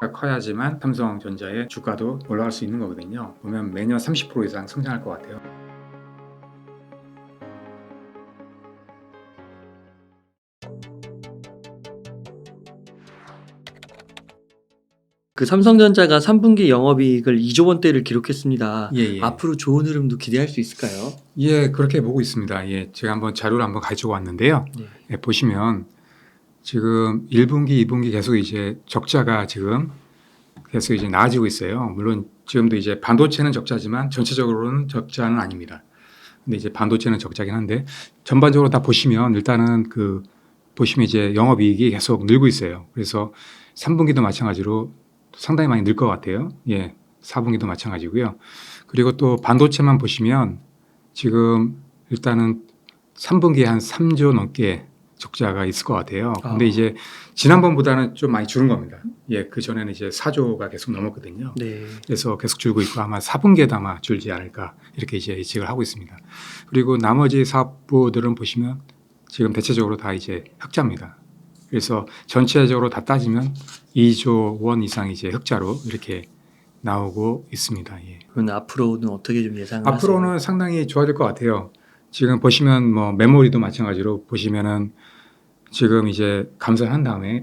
커야지만 삼성전자의 주가도 올라갈 수 있는 거거든요. 보면 매년 30% 이상 성장할 것 같아요. 그 삼성전자가 3분기 영업이익을 2조 원대를 기록했습니다. 예. 앞으로 좋은 흐름도 기대할 수 있을까요? 예, 그렇게 보고 있습니다. 예, 제가 한번 자료를 한번 가지고 왔는데요. 네. 예, 보시면 지금 1분기, 2분기 계속 이제 적자가 지금 계속 이제 나아지고 있어요. 물론 지금도 이제 반도체는 적자지만 전체적으로는 적자는 아닙니다. 근데 이제 반도체는 적자긴 한데 전반적으로 다 보시면 일단은 보시면 이제 영업이익이 계속 늘고 있어요. 그래서 3분기도 마찬가지로 상당히 많이 늘 것 같아요. 예, 4분기도 마찬가지고요. 그리고 또 반도체만 보시면 지금 일단은 3분기에 한 3조 넘게 적자가 있을 것 같아요. 근데 이제 지난번보다는 좀 많이 줄은 겁니다. 예, 그 전에는 이제 4조가 계속 넘었거든요. 네. 그래서 계속 줄고 있고 아마 4분기에도 아마 줄지 않을까 이렇게 이제 예측을 하고 있습니다. 그리고 나머지 사업부들은 보시면 지금 대체적으로 다 이제 흑자입니다. 그래서 전체적으로 다 따지면 2조 원 이상 이제 흑자로 이렇게 나오고 있습니다. 예. 그럼 앞으로는 어떻게 좀 예상을 앞으로는 하세요? 상당히 좋아질 것 같아요. 지금 보시면 뭐 메모리도 마찬가지로 보시면은 지금 이제 감산한 다음에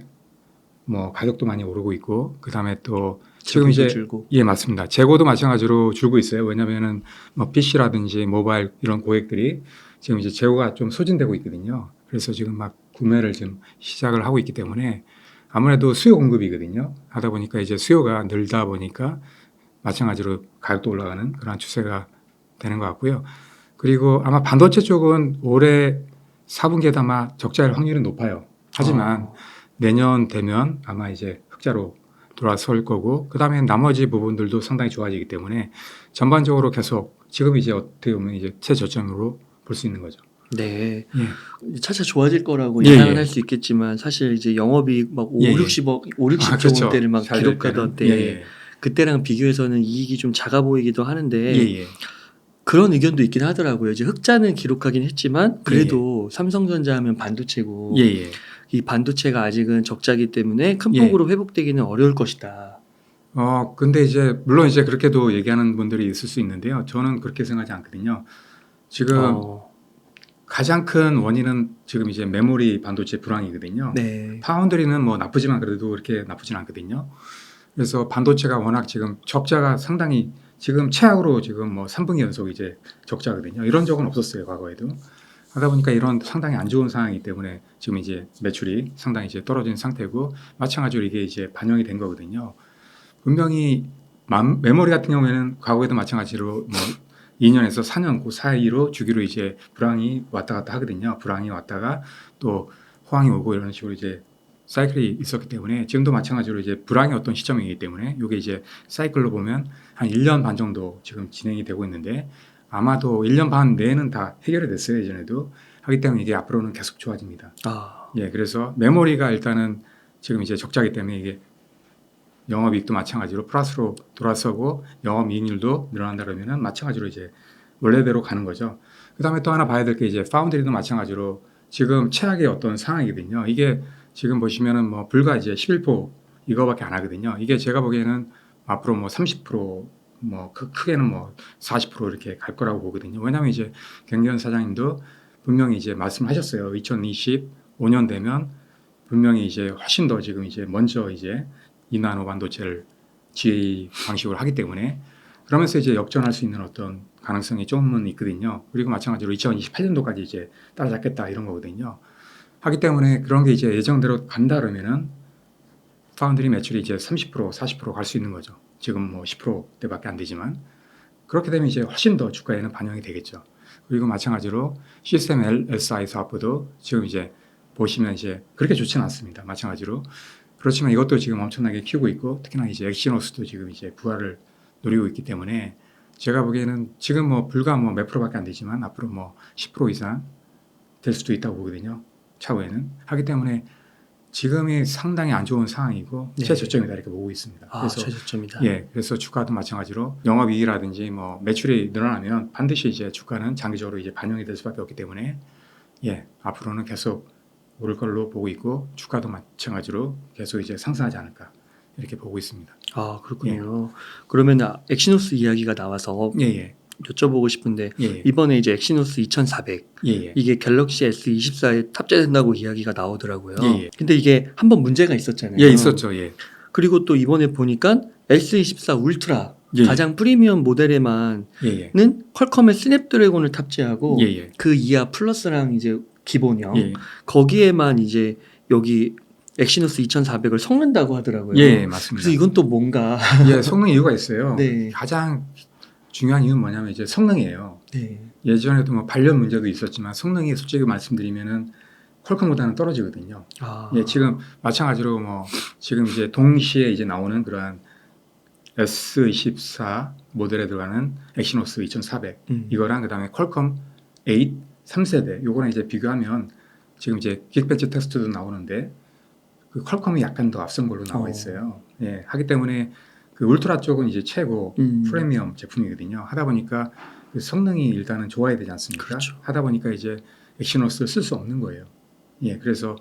뭐 가격도 많이 오르고 있고 그 다음에 또 지금 이제 줄고. 예 맞습니다. 재고도 마찬가지로 줄고 있어요. 왜냐하면은 뭐 PC라든지 모바일 이런 고객들이 지금 이제 재고가 좀 소진되고 있거든요. 그래서 지금 막 구매를 지금 시작을 하고 있기 때문에 아무래도 수요 공급이거든요. 하다 보니까 이제 수요가 늘다 보니까 마찬가지로 가격도 올라가는 그런 추세가 되는 것 같고요. 그리고 아마 반도체 쪽은 올해 4분기에도 아마 적자일 확률은 높아요. 하지만 내년 되면 아마 이제 흑자로 돌아설 거고 그다음에 나머지 부분들도 상당히 좋아지기 때문에 전반적으로 계속 지금 이제 어떻게 보면 이제 최저점으로 볼 수 있는 거죠. 네. 예. 차차 좋아질 거라고 예, 예상은 예. 할 수 있겠지만 사실 이제 영업이익 막 5, 예, 예. 60억, 5, 60조 그렇죠. 원대를 막 잘 될 기록하던 때는. 예, 때 예. 그때랑 비교해서는 이익이 좀 작아 보이기도 하는데 예, 예. 그런 의견도 있긴 하더라고요. 이제 흑자는 기록하긴 했지만 그래도 삼성전자 하면 반도체고 예, 예. 이 반도체가 아직은 적자기 때문에 큰 예. 폭으로 회복되기는 어려울 것이다. 근데 이제 물론 이제 그렇게도 얘기하는 분들이 있을 수 있는데요. 저는 그렇게 생각하지 않거든요. 지금 가장 큰 원인은 지금 이제 메모리 반도체 불황이거든요. 네. 파운드리는 뭐 나쁘지만 그래도 그렇게 나쁘진 않거든요. 그래서 반도체가 워낙 지금 적자가 상당히 지금 최악으로 지금 뭐 3분기 연속 이제 적자거든요. 이런 적은 없었어요, 과거에도. 하다 보니까 이런 상당히 안 좋은 상황이기 때문에 지금 이제 매출이 상당히 이제 떨어진 상태고 마찬가지로 이게 이제 반영이 된 거거든요. 분명히 메모리 같은 경우에는 과거에도 마찬가지로 뭐 2년에서 4년 그 사이로 주기로 이제 불황이 왔다 갔다 하거든요. 불황이 왔다가 또 호황이 오고 이런 식으로 이제 사이클이 있었기 때문에 지금도 마찬가지로 이제 불황의 어떤 시점이기 때문에 이게 이제 사이클로 보면 한 1년 반 정도 지금 진행이 되고 있는데 아마도 1년 반 내에는 다 해결이 됐어요. 예전에도. 하기 때문에 이게 앞으로는 계속 좋아집니다. 예, 그래서 메모리가 일단은 지금 이제 적자기 때문에 이게 영업이익도 마찬가지로 플러스로 돌아서고 영업이익률도 늘어난다 그러면은 마찬가지로 이제 원래대로 가는 거죠. 그다음에 또 하나 봐야 될 게 이제 파운드리도 마찬가지로 지금 최악의 어떤 상황이거든요. 이게 지금 보시면은 뭐 불과 이제 11% 이거밖에 안 하거든요. 이게 제가 보기에는 앞으로 뭐 30%뭐 크게는 뭐 40% 이렇게 갈 거라고 보거든요. 왜냐하면 이제 경기현 사장님도 분명히 이제 말씀하셨어요. 2025년 되면 분명히 이제 훨씬 더 지금 이제 먼저 이제 2나노 반도체를 GA 방식으로 하기 때문에 그러면서 이제 역전할 수 있는 어떤 가능성이 조금은 있거든요. 그리고 마찬가지로 2028년도까지 이제 따라잡겠다 이런 거거든요. 하기 때문에 그런 게 이제 예정대로 간다 그러면은 파운드리 매출이 이제 30% 40%갈 수 있는 거죠. 지금 뭐 10%대밖에 안 되지만 그렇게 되면 이제 훨씬 더 주가에는 반영이 되겠죠. 그리고 마찬가지로 시스템 LSI 사업부도 지금 이제 보시면 이제 그렇게 좋지는 않습니다. 마찬가지로 그렇지만 이것도 지금 엄청나게 키우고 있고 특히나 이제 엑시노스도 지금 이제 부활을 노리고 있기 때문에 제가 보기에는 지금 뭐 불과 뭐 몇 프로밖에 안 되지만 앞으로 뭐 10% 이상 될 수도 있다고 보거든요. 차후에는 하기 때문에 지금이 상당히 안 좋은 상황이고 네. 최저점이다 이렇게 보고 있습니다. 그래서 최저점이다. 예, 그래서 주가도 마찬가지로 영업이익이라든지 뭐 매출이 늘어나면 반드시 이제 주가는 장기적으로 이제 반영이 될 수밖에 없기 때문에 예, 앞으로는 계속 오를 걸로 보고 있고 주가도 마찬가지로 계속 이제 상승하지 않을까 이렇게 보고 있습니다. 아 그렇군요. 그러면 엑시노스 이야기가 나와서 예예. 여쭤보고 싶은데 예. 이번에 이제 엑시노스 2400 예예. 이게 갤럭시 S24에 탑재된다고 이야기가 나오더라고요. 예. 근데 이게 한번 문제가 있었잖아요. 예, 있었죠. 예. 그리고 또 이번에 보니까 S24 울트라 예. 가장 프리미엄 모델에만은 예예. 퀄컴의 스냅드래곤을 탑재하고 예예. 그 이하 플러스랑 이제 기본형 예. 거기에만 이제 여기 엑시노스 2400을 섞는다고 하더라고요. 예, 맞습니다. 그래서 이건 또 뭔가 예, 성능 이유가 있어요. 네. 가장 중요한 이유는 뭐냐면 이제 성능이에요. 네. 예전에도 뭐 발열 문제도 있었지만 성능이 솔직히 말씀드리면은 퀄컴보다는 떨어지거든요. 아. 예, 지금 마찬가지로 뭐 지금 이제 동시에 이제 나오는 그러한 S24 모델에 들어가는 엑시노스 2400 이거랑 그다음에 퀄컴 8 3세대 요거랑 이제 비교하면 지금 이제 긱벤치 테스트도 나오는데 그 퀄컴이 약간 더 앞선 걸로 나와 있어요. 예, 하기 때문에 그 울트라 쪽은 이제 최고 프리미엄 제품이거든요. 하다 보니까 그 성능이 일단은 좋아야 되지 않습니까? 그렇죠. 하다 보니까 이제 엑시노스를 쓸 수 없는 거예요. 예, 그래서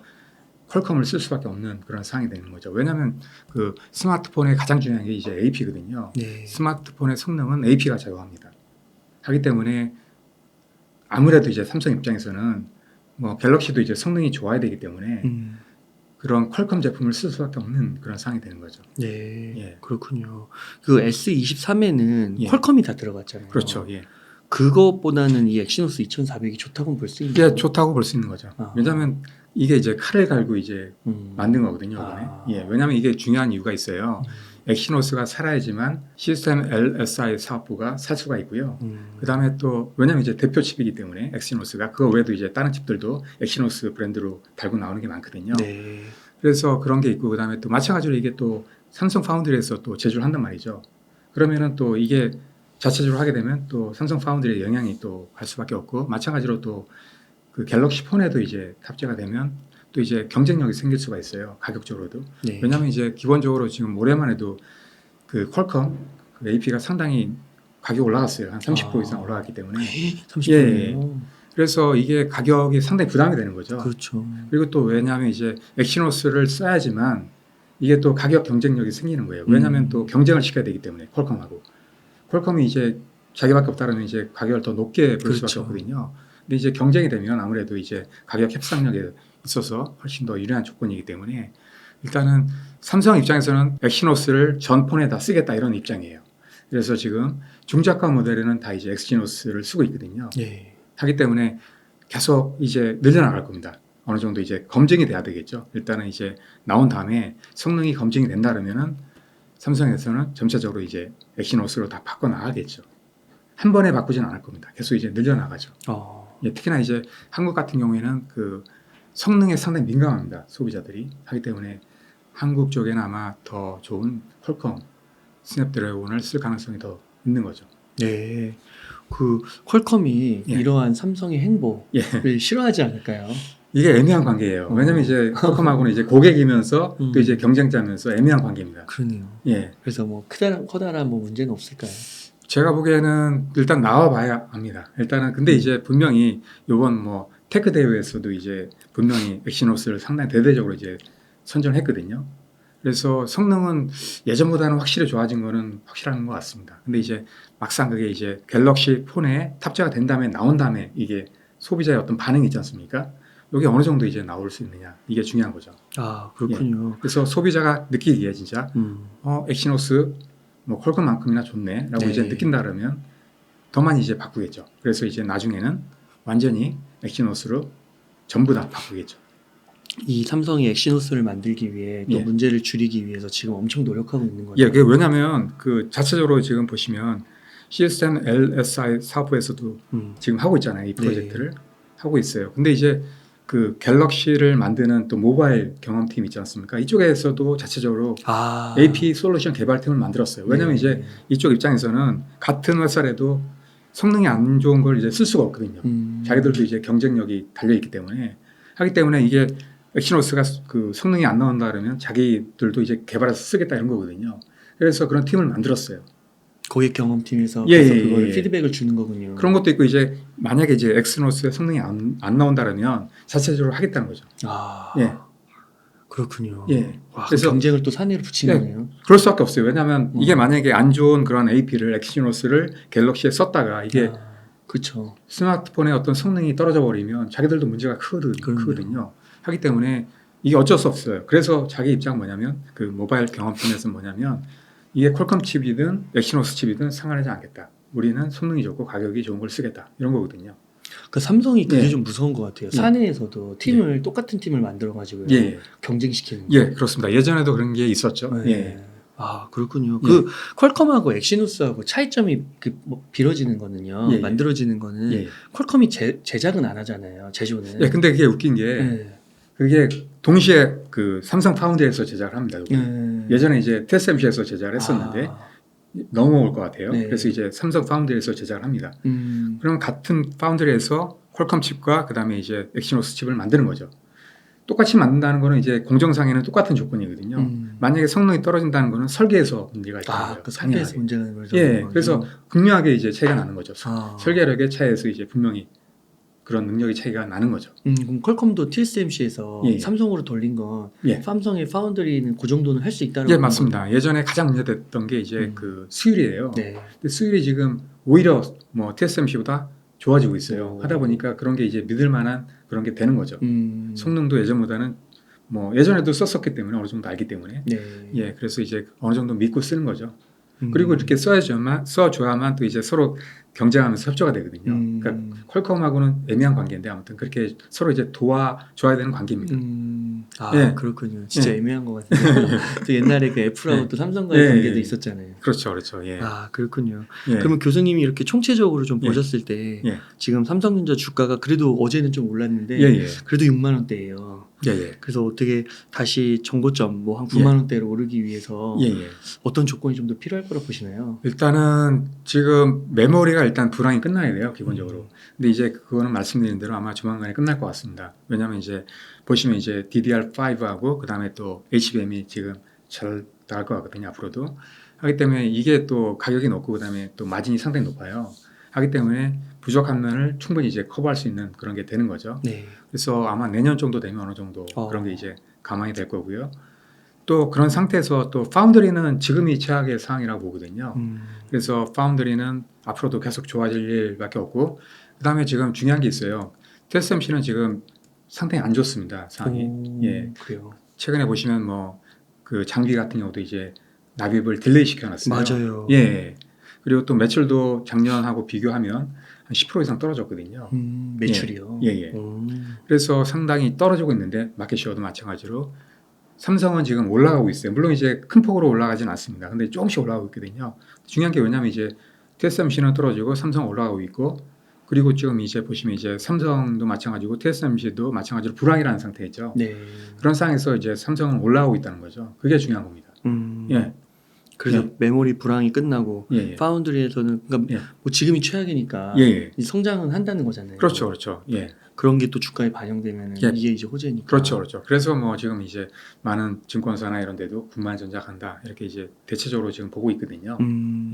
퀄컴을 쓸 수밖에 없는 그런 상황이 되는 거죠. 왜냐하면 그 스마트폰의 가장 중요한 게 이제 AP거든요. 네. 스마트폰의 성능은 AP가 작용합니다. 하기 때문에 아무래도 이제 삼성 입장에서는 뭐 갤럭시도 이제 성능이 좋아야 되기 때문에 그런 퀄컴 제품을 쓸 수밖에 없는 그런 상황이 되는 거죠. 네. 예. 그렇군요. 그 S23에는 예. 퀄컴이 다 들어갔잖아요. 그렇죠. 예. 그것보다는 이 엑시노스 2400이 좋다고 볼 수 있는 예, 좋다고 볼 수 있는 거죠. 아. 왜냐하면 이게 이제 칼을 갈고 이제 만든 거거든요. 이번에. 아. 예, 왜냐하면 이게 중요한 이유가 있어요. 엑시노스가 살아야지만 시스템 LSI 사업부가 살 수가 있고요. 그 다음에 또 왜냐하면 이제 대표 칩이기 때문에 엑시노스가 그거 외에도 이제 다른 칩들도 엑시노스 브랜드로 달고 나오는 게 많거든요. 네. 그래서 그런 게 있고 그 다음에 또 마찬가지로 이게 또 삼성 파운드리에서 또 제조를 한단 말이죠. 그러면은 또 이게 자체적으로 하게 되면 또 삼성 파운드리의 영향이 또 갈 수밖에 없고 마찬가지로 또 그 갤럭시 폰에도 이제 탑재가 되면 또 이제 경쟁력이 생길 수가 있어요. 가격적으로도. 네. 왜냐하면 이제 기본적으로 지금 올해만 해도 그 퀄컴 그 AP가 상당히 가격 올라갔어요. 한 30% 이상 올라갔기 때문에. 30%예요. 예. 그래서 이게 가격이 상당히 부담이 되는 거죠. 그렇죠. 그리고 또 왜냐하면 이제 엑시노스를 써야지만 이게 또 가격 경쟁력이 생기는 거예요. 왜냐하면 또 경쟁을 시켜야 되기 때문에 퀄컴하고. 퀄컴이 이제 자기밖에 없다면 이제 가격을 더 높게 부를 그렇죠. 수밖에 없거든요. 근데 이제 경쟁이 되면 아무래도 이제 가격 협상력에 있어서 훨씬 더 유리한 조건이기 때문에 일단은 삼성 입장에서는 엑시노스를 전 폰에 다 쓰겠다 이런 입장이에요. 그래서 지금 중저가 모델에는 다 이제 엑시노스를 쓰고 있거든요. 네. 하기 때문에 계속 이제 늘려나갈 겁니다. 어느 정도 이제 검증이 돼야 되겠죠. 일단은 이제 나온 다음에 성능이 검증이 된다 그러면은 삼성에서는 점차적으로 이제 엑시노스로 다 바꿔 나가겠죠. 한 번에 바꾸진 않을 겁니다. 계속 이제 늘려나가죠. 예, 특히나 이제 한국 같은 경우에는 그 성능에 상당히 민감합니다. 소비자들이 하기 때문에 한국 쪽에는 아마 더 좋은 퀄컴 스냅드래곤을 쓸 가능성이 더 있는 거죠. 네. 그 퀄컴이 예. 이러한 삼성의 행보를 예. 싫어하지 않을까요? 이게 애매한 관계예요. 왜냐하면 이제 퀄컴하고는 이제 고객이면서 또 이제 경쟁자면서 애매한 관계입니다. 그러네요. 예, 그래서 뭐 커다란 뭐 문제는 없을까요? 제가 보기에는 일단 나와봐야 압니다. 일단은 근데 이제 분명히 이번 뭐 테크 대회에서도 이제 분명히 엑시노스를 상당히 대대적으로 이제 선전했거든요. 그래서 성능은 예전보다는 확실히 좋아진 거는 확실한 것 같습니다. 근데 이제 막상 그게 이제 갤럭시 폰에 탑재가 된 다음에 나온 다음에 이게 소비자의 어떤 반응이 있지 않습니까? 이게 어느 정도 이제 나올 수 있느냐 이게 중요한 거죠. 아 그렇군요. 그래서 소비자가 느끼기에 진짜 엑시노스 뭐 퀄컴만큼이나 좋네라고 네. 이제 느낀다 그러면 더 많이 이제 바꾸겠죠. 그래서 이제 나중에는 완전히 엑시노스로 전부 다 바꾸겠죠. 이 삼성이 엑시노스를 만들기 위해 또 예. 문제를 줄이기 위해서 지금 엄청 노력하고 있는 거죠. 예, 그게 왜냐하면 그 자체적으로 지금 보시면 시스템 LSI 사업부에서도 지금 하고 있잖아요. 이 프로젝트를 하고 있어요. 근데 이제 그 갤럭시를 만드는 또 모바일 경험팀 있지 않습니까? 이쪽에서도 자체적으로 AP 솔루션 개발팀을 만들었어요. 왜냐하면 이제 이쪽 입장에서는 같은 회사라도 성능이 안 좋은 걸 이제 쓸 수가 없거든요. 자기들도 이제 경쟁력이 달려 있기 때문에 하기 때문에 이게 엑시노스가 그 성능이 안 나온다 그러면 자기들도 이제 개발해서 쓰겠다 이런 거거든요. 그래서 그런 팀을 만들었어요. 고객 경험팀에서 예, 계속 예, 그걸 예. 피드백을 주는 거군요. 그런 것도 있고 이제 만약에 이제 엑시노스의 성능이 안 나온다 그러면 자체적으로 하겠다는 거죠. 아 예. 그렇군요. 예. 와, 그래서- 경쟁을 또 사내로 붙인 네. 거네요. 그럴 수밖에 없어요. 왜냐하면 이게 음. 만약에 안 좋은 그런 AP를 엑시노스를 갤럭시에 썼다가 이게 그렇죠. 스마트폰의 어떤 성능이 떨어져 버리면 자기들도 문제가 그럼요. 크거든요. 하기 때문에 이게 어쩔 수 없어요. 그래서 자기 입장 뭐냐면 그 모바일 경험팀에서 뭐냐면 이게 퀄컴 칩이든 엑시노스 칩이든 상관하지 않겠다. 우리는 성능이 좋고 가격이 좋은 걸 쓰겠다. 이런 거거든요. 그러니까 삼성이 그게 예. 좀 무서운 것 같아요. 예. 사내에서도 팀을 똑같은 팀을 만들어 가지고 예, 경쟁시키는. 예, 그렇습니다. 예전에도 그런 게 있었죠. 네. 예, 아 그렇군요. 예. 그 퀄컴하고 엑시노스하고 차이점이 뭐 빌어지는 거는요. 예, 예. 만들어지는 거는 예, 퀄컴이 제작은 안 하잖아요. 제조는. 예. 근데 그게 웃긴 게 예. 그게 동시에 그 삼성 파운드에서 제작을 합니다. 예전에 이제 TSMC에서 제작을 했었는데 아, 넘어올 것 같아요. 네. 그래서 이제 삼성 파운드에서 제작을 합니다. 음, 그럼 같은 파운드리에서 퀄컴 칩과 그다음에 이제 엑시노스 칩을 만드는 거죠. 똑같이 만든다는 거는 이제 공정상에는 똑같은 조건이거든요. 만약에 성능이 떨어진다는 거는 설계에서 문제가 있다는 거예요. 그 설계에서 당연하게. 문제가 벌어져. 예, 그래서 극명하게 이제 차이가 나는 거죠. 아. 설계력의 차이에서 이제 분명히 그런 능력의 차이가 나는 거죠. 그럼 퀄컴도 TSMC에서 예, 예. 삼성으로 돌린 건 예. 삼성의 파운드리는 그 정도는 할 수 있다는 예, 맞습니다. 예전에 가장 문제됐던 게 이제 그 수율이에요. 네. 근데 수율이 지금 오히려 뭐 TSMC보다 좋아지고 있어요. 오. 하다 보니까 그런 게 이제 믿을 만한 그런 게 되는 거죠. 음. 성능도 예전보다는 뭐 예전에도 썼었기 때문에 어느 정도 알기 때문에 네. 예, 그래서 이제 어느 정도 믿고 쓰는 거죠. 음. 그리고 이렇게 써줘야만 또 이제 서로 경쟁하면서 협조가 되거든요. 그러니까 퀄컴하고는 애매한 관계인데 아무튼 그렇게 서로 이제 도와줘야 되는 관계입니다. 아 예. 그렇군요. 진짜 예. 애매한 것 같아요. 또 옛날에 그 애플하고 예. 또 삼성과의 예, 관계도 예. 있었잖아요. 그렇죠, 그렇죠. 예. 아 그렇군요. 예. 그러면 교수님이 이렇게 총체적으로 좀 예. 보셨을 때 예. 지금 삼성전자 주가가 그래도 어제는 좀 올랐는데 예, 예. 그래도 6만 원대예요. 예, 예. 그래서 어떻게 다시 정고점 뭐 한 9만 원대로 오르기 위해서 예, 예. 어떤 조건이 좀 더 필요할 거라 보시나요? 일단은 지금 메모리가 일단 불황이 끝나야 돼요, 기본적으로. 근데 이제 그거는 말씀드린 대로 아마 조만간에 끝날 것 같습니다. 왜냐하면 이제 보시면 이제 DDR5하고 그다음에 또 HBM이 지금 잘 나갈 것 같거든요, 앞으로도. 하기 때문에 이게 또 가격이 높고 그다음에 또 마진이 상당히 높아요. 하기 때문에 부족한 면을 충분히 이제 커버할 수 있는 그런 게 되는 거죠. 네. 그래서 아마 내년 정도 되면 어느 정도 어. 그런 게 이제 감안이 될 거고요. 또 그런 상태에서 또 파운드리는 지금이 최악의 상황이라고 보거든요. 그래서 파운드리는 앞으로도 계속 좋아질 일밖에 없고 그다음에 지금 중요한 게 있어요. TSMC는 지금 상당히 안 좋습니다. 상황이. 예. 그래요. 최근에 보시면 뭐 그 장비 같은 경우도 이제 납입을 딜레이 시켜놨어요. 맞아요. 예. 그리고 또 매출도 작년하고 비교하면 한 10% 이상 떨어졌거든요. 매출이요. 예, 예. 그래서 상당히 떨어지고 있는데 마켓시어도 마찬가지로 삼성은 지금 올라가고 있어요. 물론 이제 큰 폭으로 올라가지는 않습니다. 근데 조금씩 올라가고 있거든요. 중요한 게 왜냐면 이제 TSMC는 떨어지고 삼성은 올라가고 있고 그리고 지금 이제 보시면 이제 삼성도 마찬가지고 TSMC도 마찬가지로 불황이라는 상태죠. 네. 그런 상황에서 이제 삼성은 올라가고 있다는 거죠. 그게 중요한 겁니다. 예. 그래서 예. 메모리 불황이 끝나고 예, 예. 파운드리에서는 그러니까 예. 뭐 지금이 최악이니까 예, 예. 이 성장은 한다는 거잖아요. 그렇죠, 그렇죠. 예. 그런 게 또 주가에 반영되면 예. 이게 이제 호재니까. 그렇죠, 그렇죠. 그래서 뭐 지금 이제 많은 증권사나 이런 데도 군만전자 간다 이렇게 이제 대체적으로 지금 보고 있거든요.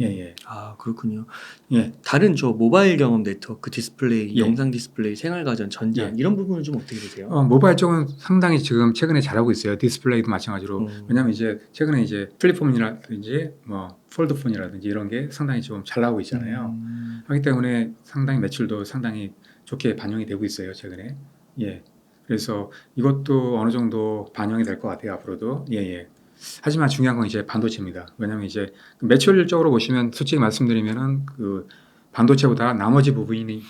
예, 예. 아 그렇군요. 예. 다른 저 모바일 경험 네트워크 디스플레이, 예. 영상 디스플레이, 생활가전, 전자 예. 이런 부분은 좀 어떻게 되세요? 모바일 쪽은 상당히 지금 최근에 잘하고 있어요. 디스플레이도 마찬가지로. 왜냐하면 이제 최근에 이제 플립폰이라든지 뭐 폴드폰이라든지 이런 게 상당히 좀 잘 나오고 있잖아요. 하기 때문에 상당히 매출도 상당히 좋게 반영이 되고 있어요. 최근에. 예. 그래서 이것도 어느 정도 반영이 될 것 같아요. 앞으로도. 예, 예. 하지만 중요한 건 이제 반도체입니다. 왜냐하면 이제 매출적으로 보시면 솔직히 말씀드리면은 그 반도체보다 나머지 부분이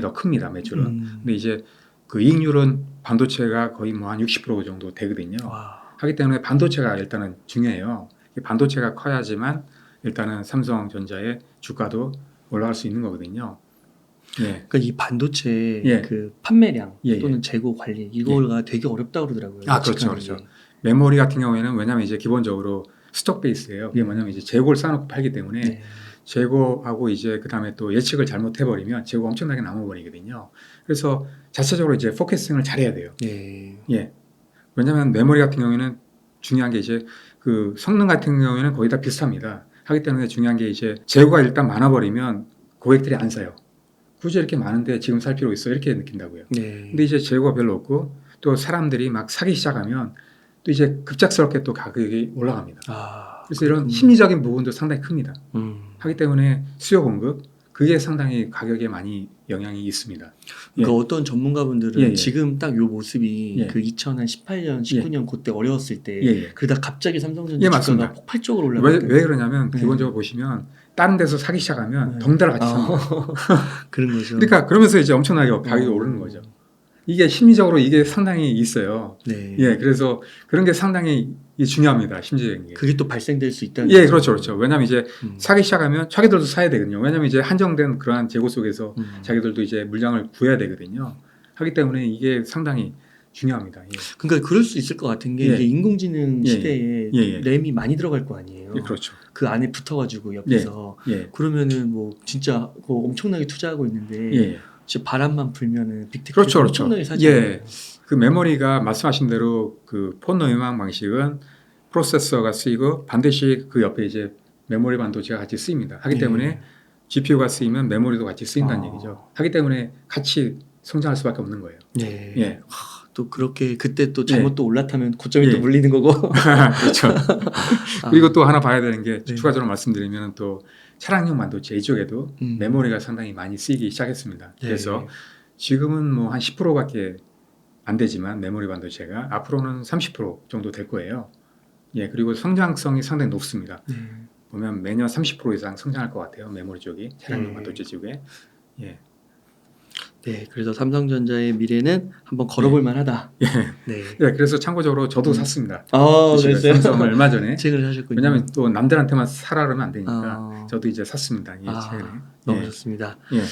더 큽니다. 매출은. 근데 이제 그 이익률은 반도체가 거의 뭐 한 60% 정도 되거든요. 와. 하기 때문에 반도체가 일단은 중요해요. 이 반도체가 커야지만 일단은 삼성전자의 주가도 올라갈 수 있는 거거든요. 예. 그러니까 이 반도체 예. 그 판매량 예, 예. 또는 재고 관리 이거가 되게 어렵다고 그러더라고요. 아, 그렇죠, 예측하는 그렇죠. 게. 메모리 같은 경우에는 왜냐하면 이제 기본적으로 스톡 베이스예요. 그게 뭐냐면 이제 재고를 쌓아놓고 팔기 때문에 네. 재고하고 이제 그 다음에 또 예측을 잘못해버리면 재고가 엄청나게 남아버리거든요. 그래서 자체적으로 이제 포커싱을 잘해야 돼요. 예. 예. 왜냐하면 메모리 같은 경우에는 중요한 게 이제 그 성능 같은 경우에는 거의 다 비슷합니다. 하기 때문에 중요한 게 이제 재고가 일단 많아버리면 고객들이 안 사요. 굳이 이렇게 많은데 지금 살 필요 있어 이렇게 느낀다고요. 네. 근데 이제 재고가 별로 없고 또 사람들이 막 사기 시작하면 또 이제 급작스럽게 또 가격이 올라갑니다. 그래서 이런 그렇군요. 심리적인 부분도 상당히 큽니다. 음. 하기 때문에 수요 공급 그게 상당히 가격에 많이 영향이 있습니다. 그러니까 어떤 전문가분들은 예, 예. 지금 딱 요 모습이 예. 그 2018년, 19년 그때 어려웠을 때 예, 예. 그러다 갑자기 삼성전자 예, 주가가 맞습니다. 폭발적으로 왜, 올라갔다. 왜 그러냐면 네. 기본적으로 보시면 다른 데서 사기 시작하면 네. 덩달아 같이 사는 거예요. 그런 거죠. 그러니까 그러면서 이제 엄청나게 가격이 오르는 거죠. 이게 심리적으로 이게 상당히 있어요. 네. 예, 그래서 그런 게 상당히 중요합니다. 심리적인 게. 그게 또 발생될 수 있다는 예, 거죠. 그렇죠, 그렇죠. 왜냐하면 이제 음. 사기 시작하면 자기들도 사야 되거든요. 왜냐하면 이제 한정된 그러한 재고 속에서 음. 자기들도 이제 물량을 구해야 되거든요. 하기 때문에 이게 상당히 중요합니다. 예, 그러니까 그럴 수 있을 것 같은 게 예. 이제 인공지능 예, 시대에 예, 예. 램이 많이 들어갈 거 아니에요. 예, 그렇죠. 그 안에 붙어가지고 옆에서 예, 그러면은 뭐 진짜 그거 엄청나게 투자하고 있는데 예. 진짜 바람만 불면은 빅테크 그렇죠, 그렇죠. 엄청나게 사잖아요. 예, 그 메모리가 말씀하신 대로 그 폰노이망 방식은 프로세서가 쓰이고 반드시 그 옆에 이제 메모리 반도체가 같이 쓰입니다. 하기 예. 때문에 GPU가 쓰이면 메모리도 같이 쓰인다는 아. 얘기죠. 하기 때문에 같이 성장할 수밖에 없는 거예요. 네. 예, 또 그렇게 그때 또 잘못 예. 또 올라타면 고점이 예. 또 물리는 거고. 그렇죠. 아, 그리고 또 하나 봐야 되는 게 네. 추가적으로 말씀드리면 또 차량용 반도체 이쪽에도 음. 메모리가 상당히 많이 쓰이기 시작했습니다. 예. 그래서 지금은 뭐 한 10%밖에 안 되지만 메모리 반도체가 앞으로는 30% 정도 될 거예요. 예, 그리고 성장성이 상당히 높습니다. 네. 보면 매년 30% 이상 성장할 것 같아요. 메모리 쪽이 차량용 예. 반도체 쪽에. 예, 네, 그래서 삼성전자의 미래는 한번 걸어볼 만하다. 예. 네. 예, 그래서 참고적으로 저도 샀습니다. 그랬어요. 삼성을 얼마 전에. 책을 사셨군요. 왜냐하면 또 남들한테만 사라 그러면 안 되니까 아. 저도 이제 샀습니다. 예, 최근에. 너무 예. 좋습니다. 예.